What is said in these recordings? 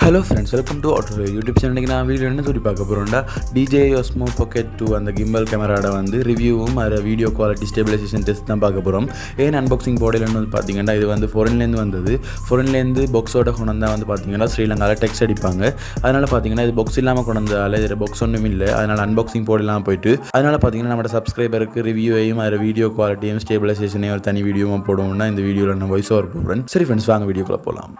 Hello friends, welcome to our YouTube channel. நான் video என்ன சொல்லி பார்க்க போறோம்னா Dji OSMO Pocket 2 அந்த gimbal கேமராட வந்து ரிவ்யூவும் அர வீடியோ குவாலிட்டி ஸ்டெபிலைசேஷன் டெஸ்ட் தான் பார்க்க போறோம். ஏன் அன்பாக்சிங் போடல வந்து பாத்தீங்கன்னா இது வந்து ஃபாரின்ல இருந்து வந்தது. ஃபாரின்ல இருந்து பாக்ஸோட கொண்டு வந்து பாத்தீங்கன்னா ஸ்ரீலங்கால டெக்ஸ்ட் அடிப்பாங்க. அதனால பாத்தீங்கன்னா இது பாக்ஸ் இல்லாம கொண்டு வந்தால இது பாக்ஸ் ஒண்ணும் இல்ல. அதனால அன்பாக்சிங் போடலாம் போயிட்டு. அதனால பாத்தீங்கன்னா நம்ம சப்ஸ்கிரைபருக்கு ரிவ்யூவையும் அர வீடியோ குவாலிட்டியும் ஸ்டெபிலைசேஷனையும் ஒரு தனி வீடியோவும் போடுவோம்னா இந்த வீடியோல நான் வாய்ஸ் ஓவர் போடுறேன். சரி फ्रेंड्स வாங்க வீடியோக்குள்ள போலாம்.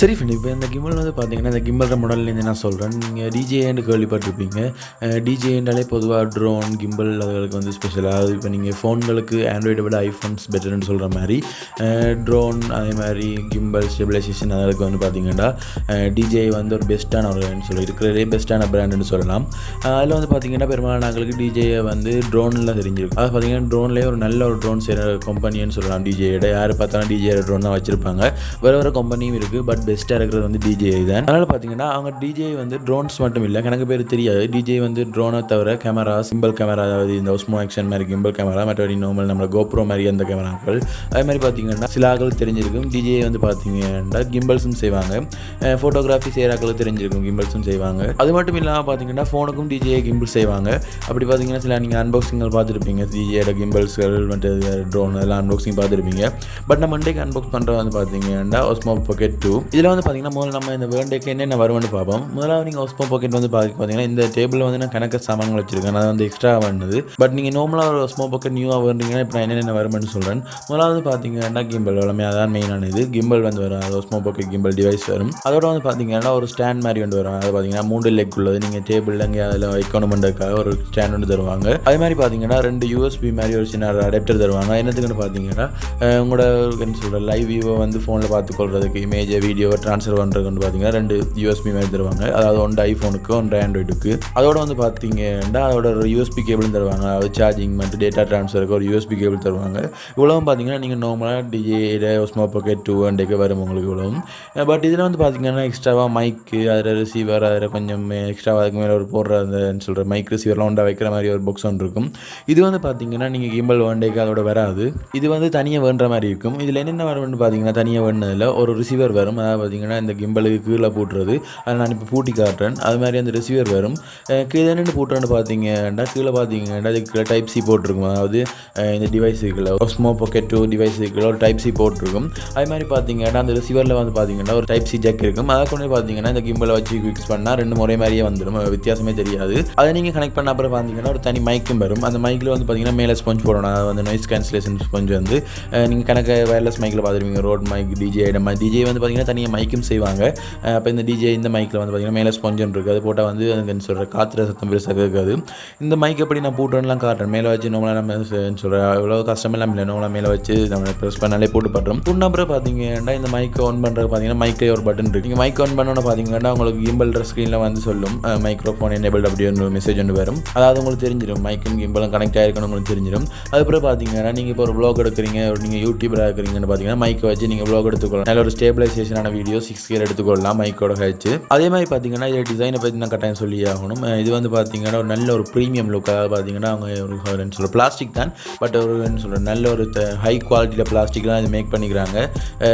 சரி ஃப்ரெண்ட், இப்போ இந்த கிம்பல் வந்து பார்த்தீங்கன்னா இந்த கிம்பல் மாடல்லேருந்து நான் சொல்கிறேன். நீங்கள் டிஜேன்னு கேள்விப்பட்டிருப்பீங்க. டிஜேன்றாலே பொதுவாக ட்ரோன் கிம்பல் அதுகளுக்கு வந்து ஸ்பெஷலாக இப்போ நீங்கள் ஃபோன்களுக்கு ஆண்ட்ராய்டை விட ஐஃபோன்ஸ் பெட்டர்னு சொல்கிற மாதிரி ட்ரோன் அதே மாதிரி கிம்பல் ஸ்டெபிலைசேஷன் அதுகளுக்கு வந்து பார்த்தீங்கன்னா டிஜே வந்து ஒரு பெஸ்ட்டான ஒரு சொல்லி இருக்கிறதே பெஸ்ட்டான பிராண்டுன்னு சொல்லலாம். அதில் வந்து பார்த்தீங்கன்னா பெரும்பாலான நாங்களுக்கு டிஜேயை வந்து ட்ரோனில் தெரிஞ்சிருக்கும். அது பார்த்தீங்கன்னா ட்ரோன்லேயே ஒரு நல்ல ஒரு ட்ரோன் செய்கிற கம்பெனின்னு சொல்லலாம். டிஜேயோட யார் பார்த்தாலும் டிஜே ட்ரோன் தான் வச்சுருப்பாங்க. வேறு கம்பெனியும் இருக்குது, பட் பெஸ்ட்டாக இருக்கிறது வந்து DJI தான். அதனால் பார்த்தீங்கன்னா அவங்க DJI வந்து ட்ரோன்ஸ் மட்டும் இல்லை, எனக்கு பேர் தெரியாது. DJI வந்து ட்ரோனை தவிர கேமரா சிம்பிள் கேமரா, அதாவது இந்த OSMO ஆக்ஷன் மாதிரி கிம்பல் கேமரா, மற்றபடி நார்மல் நம்ம GoPro மாதிரி அந்த கேமராக்கள் அதே மாதிரி பார்த்தீங்கன்னா சில ஆக்கள் தெரிஞ்சிருக்கும். DJI வந்து பார்த்தீங்கன்னா கிம்பல்ஸும் செய்வாங்க, ஃபோட்டோகிராஃபி செய்கிறாக்களும் தெரிஞ்சிருக்கும், கிம்பல்ஸும் செய்வாங்க. அது மட்டும் இல்லாமல் பார்த்தீங்கன்னா ஃபோனுக்கும் DJI கிம்பிள் செய்வாங்க. அப்படி பார்த்தீங்கன்னா சில நீங்கள் அன்பாக்சிங்கள் பார்த்துருப்பீங்க, DJI கிம்பல்ஸ்கள் மற்ற ட்ரோன் எல்லாம் அன்பாக்சிங் பார்த்துருப்பீங்க. பட் நம்ம இன்றைக்கு அன்பாக்ஸ் பண்ணுறது வந்து பார்த்தீங்கன்னா OSMO Pocket 2. இதில் வந்து பார்த்தீங்கன்னா முதல்ல நம்ம இந்த வேர்ல்டுக்கு என்னென்ன வரும்னு பார்ப்போம். முதலாவது நீங்கள் OSMO Pocket வந்து பார்த்தீங்கன்னா இந்த டேபிளில் வந்து நான் கணக்கு சாமான்கள் வச்சுருக்கேன், அது வந்து எக்ஸ்ட்ரா வந்தது. பட் நீங்கள் நார்மலாக ஒரு OSMO Pocket நியூவாக வேணுறீங்கன்னா இப்போ நான் என்னென்ன வரும்னு சொல்கிறேன். முதலாவது பார்த்தீங்கன்னா கிம்பல் எல்லாமே அதான் மெயினான இது. கிம்பல் வந்து வரும், அது OSMO Pocket கிம்பல் டிவைஸ் வரும். அதோட வந்து பார்த்தீங்கன்னா ஒரு ஸ்டாண்ட் மாதிரி வந்து வரும். அது பார்த்தீங்கன்னா 3 லெக் உள்ளது, நீங்கள் டேபிளில் இங்கே அதில் வைக்கணும் பண்ணுறதுக்காக ஒரு ஸ்டாண்ட் வந்து தருவாங்க. அதே மாதிரி பார்த்தீங்கன்னா 2 USB மாதிரி ஒரு சின்ன அடாப்டர் தருவாங்க. என்னத்துக்குன்னு பார்த்தீங்கன்னா உங்களோட என்ன சொல்கிற லைவ் வியூவை வந்து ஃபோனில் பார்த்துக்கொள்றதுக்கு இமேஜை வீடியோவை ட்ரான்ஸ்ஃபர் பண்ணுறதுன்னு பார்த்தீங்கன்னா 2 USB மாதிரி தருவாங்க. அதாவது ஒன்று ஐஃபோனுக்கு ஒன்று ஆண்ட்ராய்டுக்கு. அதோட வந்து பார்த்தீங்கன்னா அதோட ஒரு USB கேபிள் தருவாங்க, அதாவது சார்ஜிங் மற்றும் டேட்டா ட்ரான்ஸ்ஃபருக்கு ஒரு USB கேபிள் தருவாங்க. இவ்வளவும் பார்த்தீங்கன்னா நீங்கள் நார்மலாக DJI OSMO Pocket 2 அண்டைக்கு வரும் உங்களுக்கு இவ்வளவும். பட் இதில் வந்து பார்த்தீங்கன்னா எக்ஸ்ட்ராவாக மைக்கு, அதில் ரிசீவர், அதில் கொஞ்சம் எக்ஸ்ட்ராவாக அதுக்கு மேலே ஒரு போடுற அந்த சொல்கிற மைக் ரிசீவர்லாம் ஒன்றா வைக்கிற மாதிரி ஒரு பாக்ஸ் ஒன்று இருக்கும். இது வந்து பார்த்தீங்கன்னா நீங்கள் கிம்பல் வேண்டைக்கு அதோட வராது, இது வந்து தனியாக வேண்டுற மாதிரி இருக்கும். இதில் என்னென்ன வரும்னு பார்த்தீங்கன்னா தனியாக வேண்டதில் ஒரு ரிசீவர் வரும், அதாவது பார்த்தீங்கன்னா இந்த கிம்பலுக்கு கீழே போட்டுறது, அதை நான் இப்போ பூட்டி காட்டுறேன். அது மாதிரி அந்த ரிசீவர் வரும். கீழே என்னென்னு போட்டுறேன்னு பார்த்தீங்கன்னா கீழே பார்த்தீங்கன்னா அதுக்கு டைப் சி போட்டிருக்கும், அதாவது இந்த டிவைஸுக்குள்ள OSMO Pocket 2 டிவைஸுக்குள்ள ஒரு டைப் சி போட்டிருக்கும். அது மாதிரி பார்த்தீங்கன்னா அந்த ரிசீவரில் வந்து பார்த்தீங்கன்னா ஒரு டைப் சி ஜாக் இருக்கும். அதை கொண்டு பார்த்தீங்கன்னா இந்த கிம்பலை வச்சு ஃபிக்ஸ் பண்ணால் 2 முறை மாதிரியே வந்துடும், வித்தியாசமே தெரியாது. அதை நீங்கள் கனெக்ட் பண்ண அப்புறம் பார்த்தீங்கன்னா ஒரு தனி மைக்கும் வரும். அந்த மைக்கில் வந்து பார்த்தீங்கன்னா மேலே ஸ்பஞ்ச் போடணும், அது வந்து நாய்ஸ் கேன்சலேஷன் ஸ்பஞ்ச் வந்து நீங்கள் கணக்க வயர்லெஸ் மைக்கில் பார்த்துருவீங்க, ரோட் மைக் DJI வந்து பார்த்தீங்கன்னா தனியாக மைக்கும் செய்வாங்க. அப்போ இந்த DJI இந்த மைக்கில் வந்து பார்த்தீங்கன்னா மேலே ஸ்பஞ்சன் இருக்குது, அது போட்டால் வந்து எனக்கு சொல்கிற காற்று சத்தம் பெருசாக இருக்காது. இந்த மைக் எப்படி நான் போட்டுறேன்லாம் காட்டுறேன். மேலே வச்சு நம்மளால் நம்ம சொல்கிறேன் இவ்வளோ கஷ்டமெல்லாம் இல்லை, நம்மளால் மேலே வச்சு நம்ம ப்ரெஸ் பண்ணாலே போட்டு பண்ணுறோம். அப்புறம் பார்த்தீங்கன்னா இந்த மைக்கை ஆன் பண்ணுறது பார்த்தீங்கன்னா மைக்கே ஒரு பட்டன் இருக்குது. நீங்கள் மைக் ஆன் பண்ணோன்னு பார்த்தீங்கன்னா உங்களுக்கு கிம்பல் ஸ்க்ரீனில் வந்து சொல்லும் மைக்ரோஃபோன் எனேபிள்ட் அப்படி ஒரு மெசேஜ் ஒன்று வரும். அதாவது உங்களுக்கு தெரிஞ்சிடும் மைக்கும் கிம்பலும் கனெக்ட் ஆகிருக்கணும், உங்களுக்கு தெரிஞ்சிடும். அதுக்கப்புறம் பார்த்தீங்கன்னா நீங்கள் இப்போ ஒரு வ்ளாக் எடுக்கிறீங்க, நீங்கள் யூடியூபராக இருக்கிறீங்கன்னு பார்த்தீங்கன்னா மைக்கை வச்சு நீங்கள் வ்ளாக் எடுத்துக்கொள்ளலாம். நல்ல ஒரு ஸ்டேபிலைசேஷனான வீடியோ 6K எடுத்துக்கொள்ளலாம் மைக்கோட ஹெச். அதே மாதிரி பார்த்தீங்கன்னா இதில் டிசைனை பற்றி நான் கட்டாயம் சொல்லி ஆகணும். இது வந்து பார்த்தீங்கன்னா ஒரு நல்ல ஒரு ப்ரீமியம் லுக்காக பார்த்தீங்கன்னா அவங்க ஒரு சொல்கிற பிளாஸ்டிக் தான், பட் ஒரு சொல்கிற நல்ல ஒரு ஹை குவாலிட்டியில் பிளாஸ்டிக் தான் இது மேக் பண்ணிக்கிறாங்க.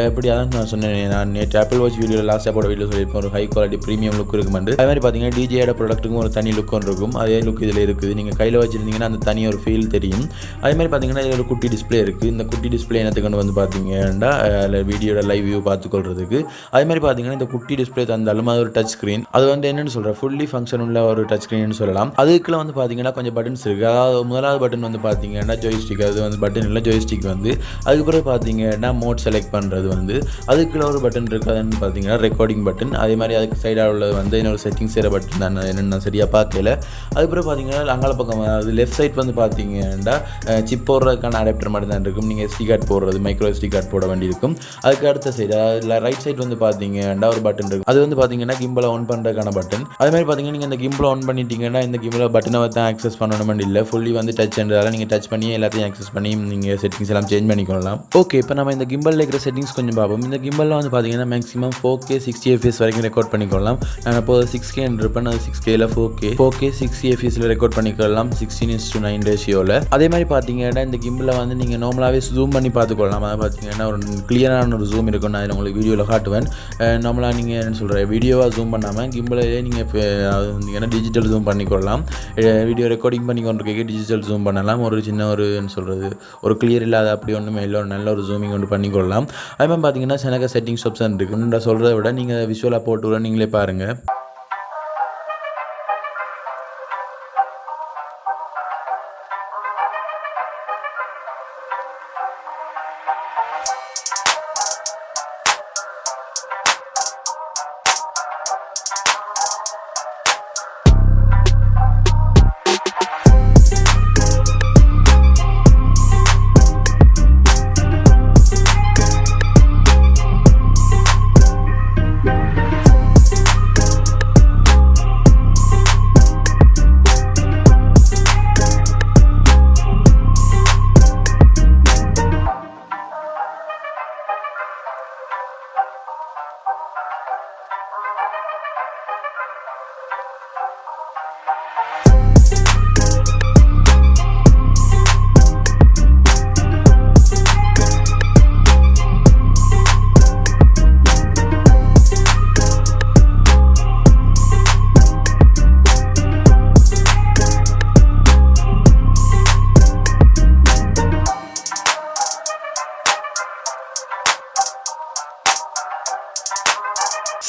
இப்படி அதான் நான் சொன்னேன், நான் நேற்று ஆப்பிள் வாட்ச் வீடியோ லாஸ்ட்டாக போட வீடியோ சொல்லியிருப்பேன், ஒரு ஹை குவாலிட்டி ப்ரீமியம் லுக் இருக்குமெண்டு. அதே மாதிரி பார்த்தீங்கன்னா டிஜேயோட ப்ராடக்ட்டுக்கும் ஒரு தனி லுக் ஒன்று இருக்கும், அதே லுக் இதில் இருக்குது. நீங்கள் கையில் வச்சுருந்தீங்கன்னா அந்த தனி ஒரு ஃபீல் தெரியும். அதே மாதிரி பார்த்தீங்கன்னா இதில் ஒரு குட்டி டிஸ்பிளே இருக்குது. இந்த குட்டி டிஸ்பிளே என்னத்துக்கு வந்து பார்த்தீங்கன்னா அதில் வீடியோட லைவ் வியூ பார்த்துக்கொள்றதுக்கு. அதே மாதிரி பார்த்தீங்கன்னா இந்த குட்டி டிஸ்பிளே தந்தாலும் அது ஒரு டச் ஸ்க்ரீன். அது வந்து என்னென்னு சொல்கிறேன், ஃபுல்லி ஃபங்க்ஷன் உள்ள ஒரு டச் ஸ்க்ரீன் சொல்லலாம். அதுக்குள்ள வந்து பார்த்தீங்கன்னா கொஞ்சம் பட்டன்ஸ் இருக்குது. அதாவது முதலாவது பட்டன் வந்து பார்த்தீங்கன்னா ஜோய்ஸ்டிக், அது வந்து பட்டன் இல்லை ஜோய்ஸ்டிக் வந்து. அதுக்கப்புறம் பார்த்தீங்கன்னா மோட் செலக்ட் பண்ணுறது வந்து அதுக்குள்ள ஒரு பட்டன் இருக்குது. அதுன்னு பார்த்தீங்கன்னா ரெக்கார்டிங் பட்டன். அதே மாதிரி அதுக்கு சைடாக உள்ளது வந்து இன்னொரு செட்டிங்ஸ் செய்கிற பட்டன் தான், என்னென்னு சரியாக பார்க்கல. அதுக்கப்புறம் பார்த்தீங்கன்னா அங்கால பக்கம் அது லெஃப்ட் சைட் வந்து பார்த்தீங்கன்னா சிப் போடுறதுக்கான அடாப்டர் மட்டும் தான் இருக்கும். நீங்கள் SD கார்டு போடுறது, மைக்ரோ SD கார்டு போட வேண்டியிருக்கும். அதுக்கு அடுத்த சைடு அதில் ரைட் சைட் வந்து பார்த்தீங்கன்னா ஒரு பட்டன் இருக்கும். அது வந்து பார்த்தீங்கன்னா கிம்பலை ஆன் பண்ணுறதுக்கான பட்டன். அதே மாதிரி பார்த்தீங்கன்னா நீங்கள் இந்த கிம்பலை ஆன் பண்ணிட்டீங்கன்னா இந்த கிம்பலை பட்டனை தான் ஆக்சஸ் பண்ணணும்னு இல்லை, ஃபுல்லி வந்து டச்ன்றதால நீங்கள் டச் பண்ணி எல்லாத்தையும் ஆக்சஸ் பண்ணி நீங்கள் செட்டிங்ஸ் எல்லாம் சேஞ்ச் பண்ணிக்கொள்ளலாம். ஓகே, இப்போ நம்ம இந்த கிம்பலில் இருக்கிற செட்டிங்ஸ் கொஞ்சம் பார்ப்போம். இந்த கிம்பலில் வந்து பார்த்தீங்கன்னா மேக்ஸிமம் 4K 60 fps வரைக்கும் ரெக்கார்ட் பண்ணிக்கொள்ளலாம். நான் இப்போ 6K இருப்பேன், அது 6Kல 4K 60 fpsல ரெக்கார்ட் பண்ணிக்கலாம் 16:9 ரேஷியோவில். அதே மாதிரி பார்த்தீங்கன்னா இந்த கிம்பில் வந்து நீங்கள் நார்மலாகவே ஜூம் பண்ணி பார்த்துக்கொள்ளலாம். அதை பார்த்தீங்கன்னா ஒரு கிளியரான ஒரு ஜூம் இருக்கும். நான் உங்களுக்கு வீடியோவில் காட்டுவேன். நார்மலாக நீங்கள் என்ன சொல்கிற வீடியோவாக ஜூம் பண்ணாமல் கிம்பிலேயே நீங்கள் டிஜிட்டல் ஜூம் பண்ணிக்கொள்ளலாம். வீடியோ ரெக்கார்டிங் பண்ணி கொண்டு டிஜிட்டல் ஜூம் பண்ணலாம். ஒரு சின்ன ஒரு என்ன சொல்கிறது ஒரு கிளியர் இல்லாத அப்படி ஒன்றுமே இல்லை, ஒரு நல்ல ஒரு ஜூமிங் கொண்டு பண்ணிக்கொள்ளலாம். அதே மாதிரி பார்த்தீங்கன்னா சில செட்டிங்ஸ் ஆப்ஷன் இருக்குது. நான் சொல்கிறத விட நீங்கள் விஷுவலாக போட்டு விட நீங்களே பாருங்கள்.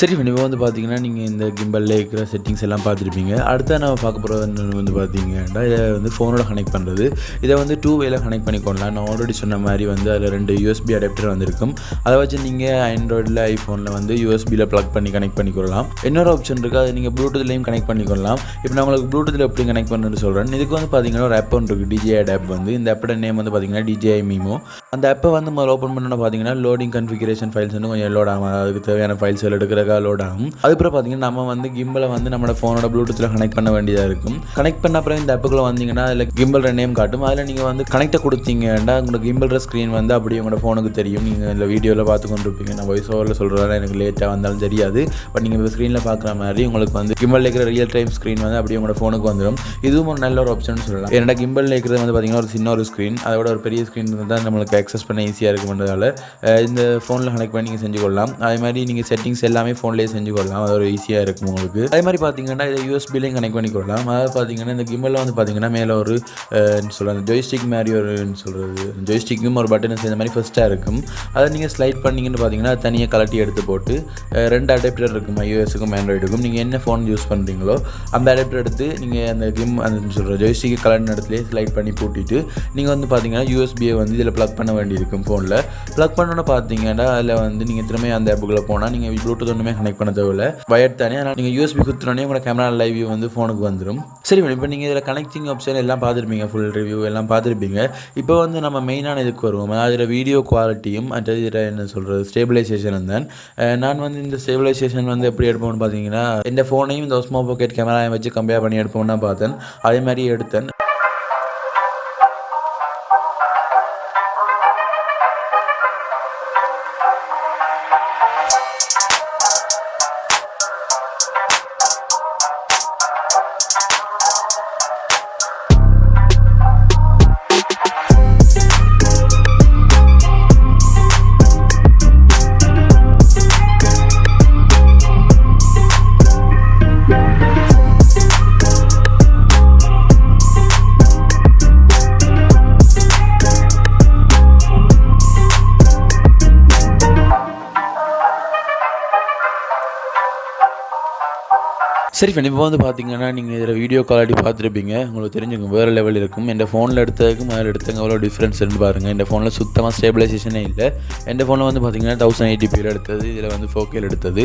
சரி, இப்போ வந்து பார்த்தீங்கன்னா நீங்கள் இந்த கிம்பலில் இருக்கிற செட்டிங்ஸ் எல்லாம் பார்த்துருப்பீங்க. அடுத்த நம்ம பார்க்க போகிறது வந்து பார்த்தீங்கன்னா இதை வந்து ஃபோனோட கனெக்ட் பண்ணுறது. இதை வந்து 2 வேல கனெக்ட் பண்ணிக்கொள்ளலாம். நான் ஆல்ரெடி சொன்ன மாதிரி வந்து அதில் 2 USB அடாப்டர் வந்துருக்கும். அதை வச்சு நீங்கள் ஆண்ட்ராய்டில் ஐஃபோனில் வந்து USBயில் ப்ளக் பண்ணி கனெக்ட் பண்ணிக்கொள்ளலாம். இன்னொரு ஆப்ஷன் இருக்குது, அதை நீங்கள் ப்ளூடூத்லேயும் கனெக்ட் பண்ணிக்கொள்ளலாம். இப்போ நான் உங்களுக்கு ப்ளூடூத்தில் எப்படி கனெக்ட் பண்ணுறது சொல்கிறேன். இதுக்கு வந்து பார்த்தீங்கன்னா ஒரு ஆப் ஒன்று இருக்குது, DjI ஆப் வந்து. இந்த ஆப்போட நேம் வந்து பார்த்தீங்கன்னா DjI Mimo. அந்த ஆப்பை வந்து முதல்ல ஓப்பன் பண்ணோன்னா பார்த்தீங்கன்னா லோடிங் கன்ஃபிகரேஷன் ஃபைல்ஸ் வந்து கொஞ்சம் லோட் ஆகும். அதுக்கு தேவையான ஃபைல்ஸ் எடுக்கிறதுக்காக லோட் ஆகும். அதுக்கப்புறம் பார்த்தீங்கன்னா நம்ம வந்து கிம்பலை வந்து நம்மளோட ஃபோனோட ப்ளூடூத்தில் கனெக்ட் பண்ண வேண்டியதாக இருக்கும். கனெக்ட் பண்ண அப்புறம் இந்த ஆப்புக்குள்ளே வந்தீங்கன்னா அதில் கிம்பல் நேம் காட்டும். அதில் நீங்கள் வந்து கனெக்டை கொடுத்தீங்கன்னா உங்களுக்கு கிம்பல் ஸ்க்ரீன் வந்து அப்படியே உங்களோட ஃபோனுக்கு தெரியும். நீங்கள் இந்த வீடியோவில் பார்த்து கொண்டு இருப்பீங்க. நான் வாய்ஸ் ஓவரில் சொல்கிறதால எனக்கு லேட்டாக வந்தாலும் தெரியாது. பட் நீங்கள் இப்போ ஸ்க்ரீனில் பார்க்குற மாதிரி உங்களுக்கு வந்து கிம்பல் இருக்கிற ரியல் டைம் ஸ்க்ரீன் வந்து அப்படியே உங்களோட ஃபோனுக்கு வந்துடும். இதுவும் ஒரு நல்ல ஒரு ஆப்ஷன் சொல்லலாம். ஏன்னா கிம்பல் இருக்கிறது வந்து பார்த்தீங்கன்னா ஒரு சின்ன ஒரு ஸ்க்ரீன், அதோட ஒரு பெரிய ஸ்க்ரீன் தான் நம்மளுக்கு ஆக்சஸ் பண்ண ஈஸியாக இருக்கும்ன்றதால இந்த ஃபோனில் கனெக்ட் பண்ணி நீங்கள் செஞ்சு கொள்ளலாம். அதே மாதிரி நீங்கள் செட்டிங்ஸ் எல்லாமே ஃபோன்லேயே செஞ்சு கொள்ளலாம். அது ஒரு ஈஸியாக இருக்கும் உங்களுக்கு. அதே மாதிரி பார்த்தீங்கன்னா இதை USBலையும் கனெக்ட் பண்ணி கொள்ளலாம். அதாவது பார்த்தீங்கன்னா இந்த கிம்பலில் வந்து பார்த்தீங்கன்னா மேலே ஒரு சொல்கிறது ஜோய்ஸ்டிக் மாதிரி ஒரு சொல்கிறது ஜோய்ஸ்டிக்கும் ஒரு பட்டன் சேர்ந்த மாதிரி ஃபஸ்ட்டாக இருக்கும். அதை நீங்கள் ஸ்லைட் பண்ணிங்கன்னு பார்த்தீங்கன்னா தனியாக கலட்டி எடுத்து போட்டு 2 அடாப்டர் இருக்கும், iOSக்கும் ஆண்ட்ராய்டுக்கும். நீங்கள் என்ன ஃபோன் யூஸ் பண்ணுறீங்களோ அந்த அடாப்டர் எடுத்து நீங்கள் அந்த சொல்கிற ஜோய்ஸ்டிக்கு கலர்ன இடத்துலேயே ஸ்லைட் பண்ணி பூட்டிட்டு நீங்கள் வந்து பார்த்தீங்கன்னா USBயை வந்து இதில் ப்ளக் பண்ண வேண்டியிருக்கும். ஃபோனில் ப்ளக் பண்ணோன்னு பார்த்தீங்கன்னா அதில் வந்து நீங்கள் திரும்ப அந்த ஆப்புக்குள்ளே போனால் நீங்கள் ப்ளூடூத் ஒன்றுமே கனெக்ட் பண்ண தேவையில்லை, வயர் தானே. அதனால் நீங்கள் USB குத்துனோடனே உங்களோட கேமரா லைவ் வியூ வந்து ஃபோனுக்கு வந்துடும். சரி, இப்போ நீங்கள் இதில் கனெக்டிங் ஆப்ஷன் எல்லாம் பார்த்துருப்பீங்க, ஃபுல் ரிவ்யூ எல்லாம் பார்த்துருப்பீங்க. இப்போ வந்து நம்ம மெயினான இதுக்கு வருவோம். அதில் வீடியோ குவாலிட்டியும் மற்றது இதில் என்ன சொல்கிறது ஸ்டேபிலைசேஷன் தான். நான் வந்து இந்த ஸ்டேபிலைசேஷன் வந்து எப்படி எடுப்போம்னு பார்த்தீங்கன்னா இந்த ஃபோனையும் இந்த OSMO பாக்கெட் கேமராவை வச்சு கம்பேர் பண்ணி எடுப்போம்னா பார்த்தேன். அதே மாதிரி எடுத்தேன். சரி ஃப்ரெண்ட், இப்போ வந்து பார்த்தீங்கன்னா நீங்கள் இதில் வீடியோ குவாலிட்டி பார்த்துருப்பீங்க, உங்களுக்கு தெரிஞ்சுக்கும் வேறு லெவல் இருக்கும். என் ஃபோனில் எடுத்ததுக்கும் அதில் எடுத்ததுக்கு எவ்வளோ டிஃப்ரென்ஸ்னு பாருங்கள். இந்த ஃபோனில் சுத்தமாக ஸ்டேபிலைசேஷனே இல்லை. என் ஃபோனில் வந்து பார்த்தீங்கன்னா 1080p எடுத்தது, இதில் வந்து 4K எடுத்தது.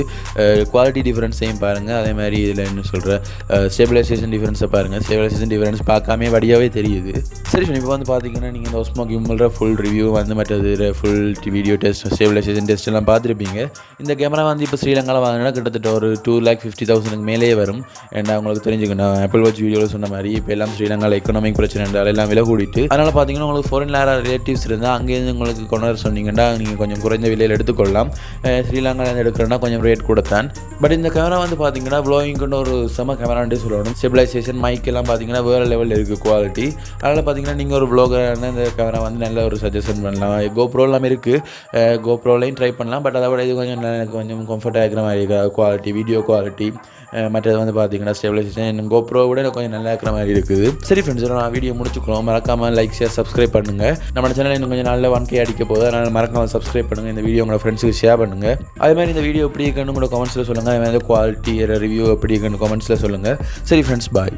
குவாலிட்டி டிஃப்ரென்ஸையும் பாருங்கள். அதே மாதிரி இதில் என்ன சொல்கிற ஸ்டேபிலைசேஷன் டிஃப்ரென்ஸை பாருங்கள். ஸ்டேபிலைசேஷன் டிஃப்ரென்ஸ் பார்க்காமே வடியாகவே தெரியுது. சரி ஃப்ரெண்ட், இப்போ வந்து பார்த்தீங்கன்னா நீங்கள் இந்த OSMO கிம்பல் ஃபுல் ரிவ்யூ வந்து மற்றது ஃபுல் வீடியோ டெஸ்ட், ஸ்டேபிலைசேஷன் டெஸ்ட் எல்லாம் பார்த்துருப்பீங்க. இந்த கேமரா வந்து இப்போ ஸ்ரீலங்காவில் வாங்கினா கிட்டத்தட்ட ஒரு 2,50,000 மேலே வரும். ஏன்னா உங்களுக்கு தெரிஞ்சுக்கணும், ஆப்பிள் வாட்ச் வீடியோவில் சொன்ன மாதிரி இப்போ எல்லாம் ஸ்ரீலங்காவில் எக்கனாமிக் பிரச்சனை இருந்தால் எல்லாம் விலை கூடிட்டு, அதனால் பார்த்தீங்கன்னா உங்களுக்கு ஃபாரின்ல ரிலேட்டிவ்ஸ் இருந்தால் அங்கேருந்து உங்களுக்கு கொண்டு வர சொன்னீங்கன்னா நீங்கள் கொஞ்சம் குறைந்த விலையில் எடுத்துக்கொள்ளலாம். ஸ்ரீலங்காவில் எடுக்கிறோன்னா கொஞ்சம் ரேட் கொடுத்தான். பட் இந்த கேமரா வந்து பார்த்தீங்கன்னா ப்ளோயிங் கொண்டு ஒரு செம கேமரான்ட்டு சொல்லணும். ஸ்டெபிலைசேஷன் மைக் எல்லாம் பார்த்தீங்கன்னா வேறு லெவலில் இருக்குது குவாலிட்டி. அதனால் பார்த்தீங்கன்னா நீங்கள் ஒரு ப்ளாகரான இந்த கேமரா வந்து நல்ல ஒரு சஜஷன் பண்ணலாம். கோப்ரோ எல்லாம் இருக்குது, கோப்ரோலையும் ட்ரை பண்ணலாம். பட் அதை விட இது கொஞ்சம் எனக்கு கொஞ்சம் கம்ஃபர்ட்டாக இருக்கிற மாதிரி இருக்குது குவாலிட்டி, வீடியோ குவாலிட்டி. மற்றது வந்து பார்த்தீங்கன்னா ஸ்டெபிலைசேஷன் கோப்ரோ விட கொஞ்சம் நல்லா இருக்கிற மாதிரி இருக்குது. சரி ஃப்ரெண்ட்ஸ், நான் வீடியோ முடிச்சுக்கிறோம். மறக்காமல் லைக், ஷேர், சப்ஸ்கிரைப் பண்ணுங்கள். நம்ம சேனல் இன்னும் கொஞ்சம் நாளில் 1K அடிக்க போகுது. அதனால் மறக்காமல் சப்ஸ்கிரைப் பண்ணுங்கள். இந்த வீடியோ உங்களோட ஃப்ரெண்ட்ஸுக்கு ஷேர் பண்ணுங்கள். அதே மாதிரி இந்த வீடியோ எப்படி இருக்குன்னு கூட கமெண்ட்ஸில் சொல்லுங்கள். அதே மாதிரி குவாலிட்டி ரிவ்யூ எப்படி இருக்குன்னு கமெண்ட்ஸில் சொல்லுங்கள். சரி ஃப்ரெண்ட்ஸ், பாய்.